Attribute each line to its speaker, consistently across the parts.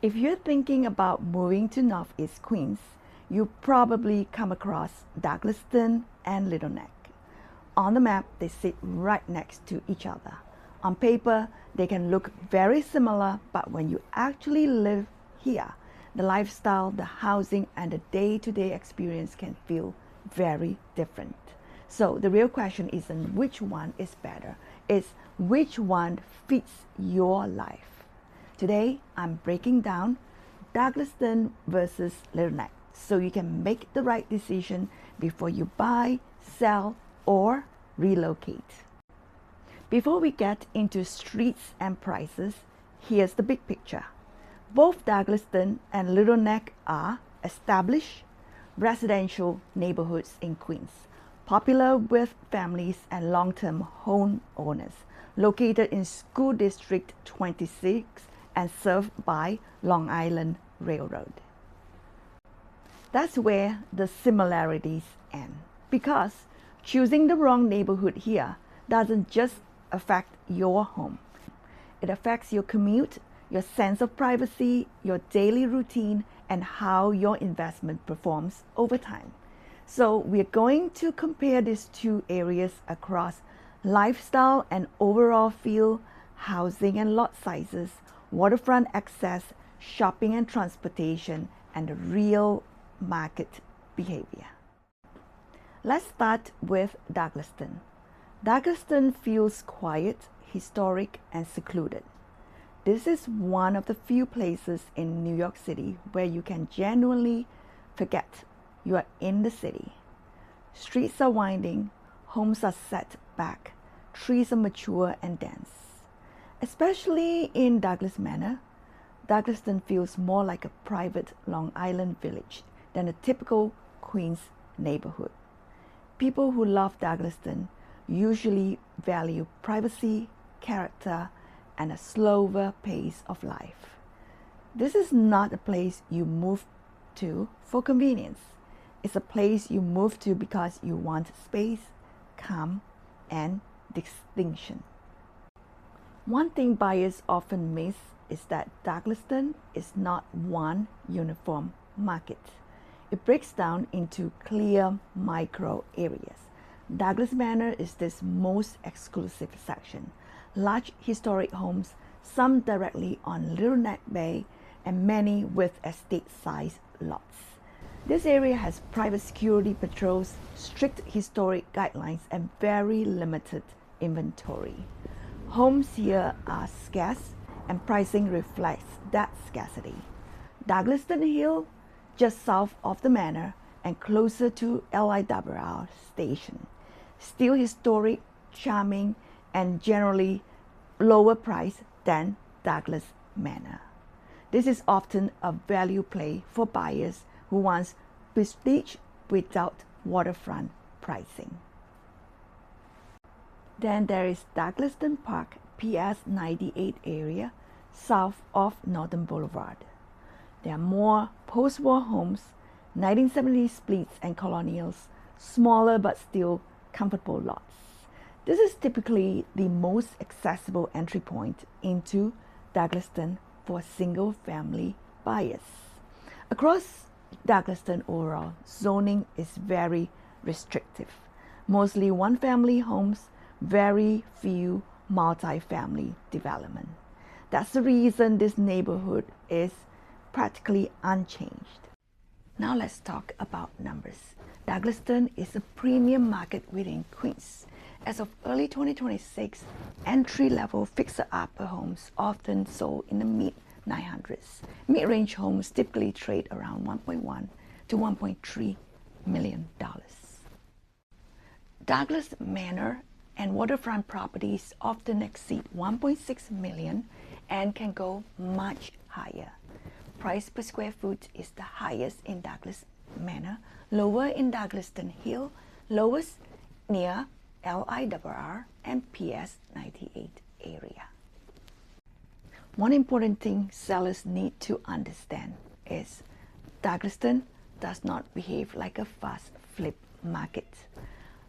Speaker 1: If you're thinking about moving to Northeast Queens, you probably come across Douglaston and Little Neck. On the map, they sit right next to each other. On paper, they can look very similar, but when you actually live here, the lifestyle, the housing, and the day-to-day experience can feel very different. So the real question isn't which one is better, it's which one fits your life. Today, I'm breaking down Douglaston versus Little Neck so you can make the right decision before you buy, sell, or relocate. Before we get into streets and prices, here's the big picture. Both Douglaston and Little Neck are established residential neighborhoods in Queens, popular with families and long-term home owners, located in School District 26 and served by Long Island Railroad. That's where the similarities end, because choosing the wrong neighborhood here doesn't just affect your home. It affects your commute, your sense of privacy, your daily routine, and how your investment performs over time. So we're going to compare these two areas across lifestyle and overall feel, housing and lot sizes, waterfront access, shopping and transportation, and the real market behavior. Let's start with Douglaston. Douglaston feels quiet, historic, and secluded. This is one of the few places in New York City where you can genuinely forget you are in the city. Streets are winding, homes are set back, trees are mature and dense. Especially in Douglas Manor, Douglaston feels more like a private Long Island village than a typical Queens neighborhood. People who love Douglaston usually value privacy, character, and a slower pace of life. This is not a place you move to for convenience. It's a place you move to because you want space, calm, and distinction. One thing buyers often miss is that Douglaston is not one uniform market. It breaks down into clear micro areas. Douglas Manor is this most exclusive section. Large historic homes, some directly on Little Neck Bay, and many with estate-sized lots. This area has private security patrols, strict historic guidelines, and very limited inventory. Homes here are scarce, and pricing reflects that scarcity. Douglaston Hill, just south of the Manor and closer to LIRR station, still historic, charming, and generally lower price than Douglas Manor. This is often a value play for buyers who want prestige without waterfront pricing. Then there is Douglaston Park, PS 98 area, south of Northern Boulevard. There are more post-war homes, 1970s splits and colonials, smaller but still comfortable lots. This is typically the most accessible entry point into Douglaston for single-family buyers. Across Douglaston overall, zoning is very restrictive. Mostly one-family homes, very few multi-family development. That's the reason this neighborhood is practically unchanged. Now let's talk about numbers. Douglaston is a premium market within Queens. As of early 2026, entry-level fixer-upper homes often sold in the mid-900s. Mid-range homes typically trade around $1.1 to $1.3 million. Douglas Manor and waterfront properties often exceed $1.6 million and can go much higher. Price per square foot is the highest in Douglas Manor, lower in Douglaston Hill, lowest near LIRR and PS 98 area. One important thing sellers need to understand is Douglaston does not behave like a fast flip market.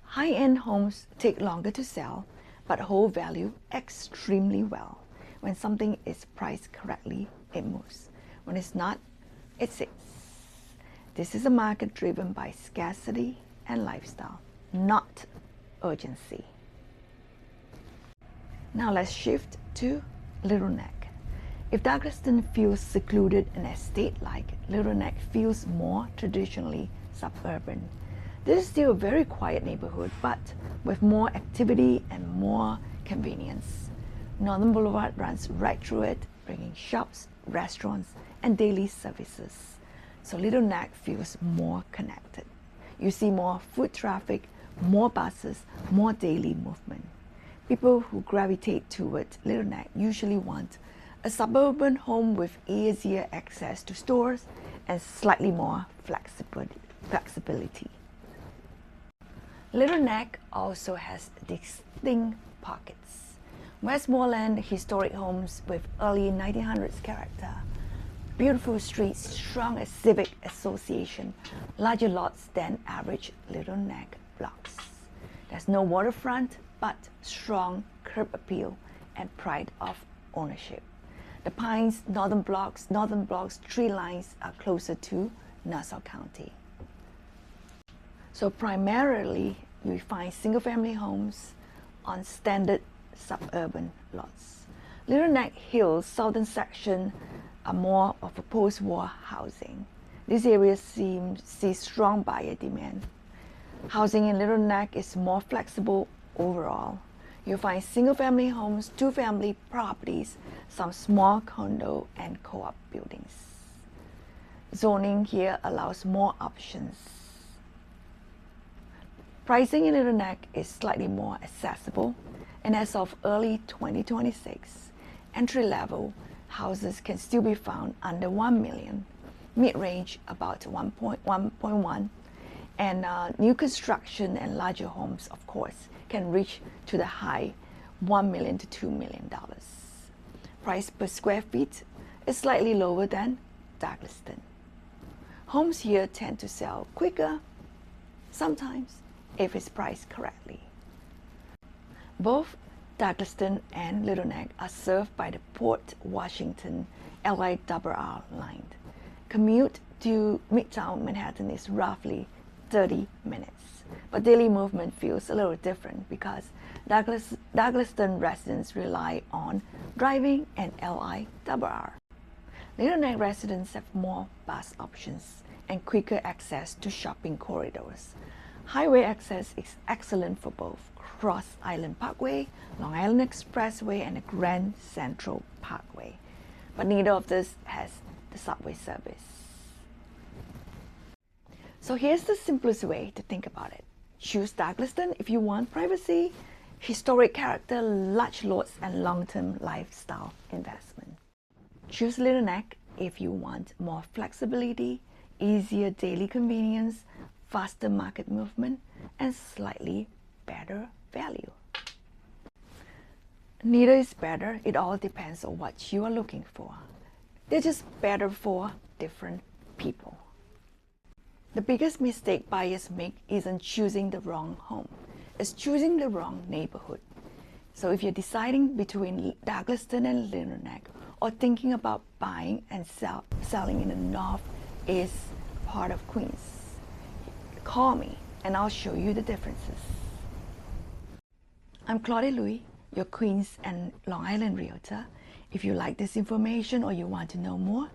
Speaker 1: High-end homes take longer to sell, but hold value extremely well. When something is priced correctly, it moves. When it's not, it sits. This is a market driven by scarcity and lifestyle, not urgency. Now let's shift to Little Neck. If Douglaston feels secluded and estate-like, Little Neck feels more traditionally suburban. This is still a very quiet neighborhood, but with more activity and more convenience. Northern Boulevard runs right through it, bringing shops, restaurants, and daily services. So Little Neck feels more connected. You see more foot traffic, more buses, more daily movement. People who gravitate toward Little Neck usually want a suburban home with easier access to stores and slightly more flexibility. Little Neck also has distinct pockets. Westmoreland historic homes with early 1900s character. Beautiful streets, strong as civic association, larger lots than average Little Neck blocks. There's no waterfront, but strong curb appeal and pride of ownership. The Pines northern blocks tree lines are closer to Nassau County. So primarily, you find single-family homes on standard suburban lots. Little Neck Hill's southern section are more of a post-war housing. This area sees strong buyer demand. Housing in Little Neck is more flexible overall. You'll find single-family homes, two-family properties, some small condo and co-op buildings. Zoning here allows more options. Pricing in Little Neck is slightly more accessible, and as of early 2026, entry-level houses can still be found under $1 million, mid-range about 1.1, and new construction and larger homes, of course, can reach to the high $1 million to $2 million. Price per square feet is slightly lower than Douglaston. Homes here tend to sell quicker, sometimes, if it's priced correctly. Both Douglaston and Little Neck are served by the Port Washington LIRR line. Commute to Midtown Manhattan is roughly 30 minutes, but daily movement feels a little different because Douglaston residents rely on driving and LIRR. Little Neck residents have more bus options and quicker access to shopping corridors. Highway access is excellent for both Cross Island Parkway, Long Island Expressway, and the Grand Central Parkway, but neither of this has the subway service. So here's the simplest way to think about it. Choose Douglaston if you want privacy, historic character, large lots, and long-term lifestyle investment. Choose Little Neck if you want more flexibility, easier daily convenience, faster market movement, and slightly better value. Neither is better. It all depends on what you are looking for. They're just better for different people. The biggest mistake buyers make isn't choosing the wrong home. It's choosing the wrong neighborhood. So if you're deciding between Douglaston and Little Neck, or thinking about buying and selling in the northeast part of Queens, call me and I'll show you the differences. I'm Claudia, your Queens and Long Island realtor. If you like this information or you want to know more,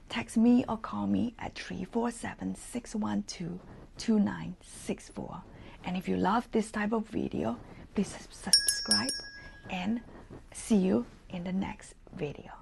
Speaker 1: text me or call me at 347-612-2964. And if you love this type of video, please subscribe and see you in the next video.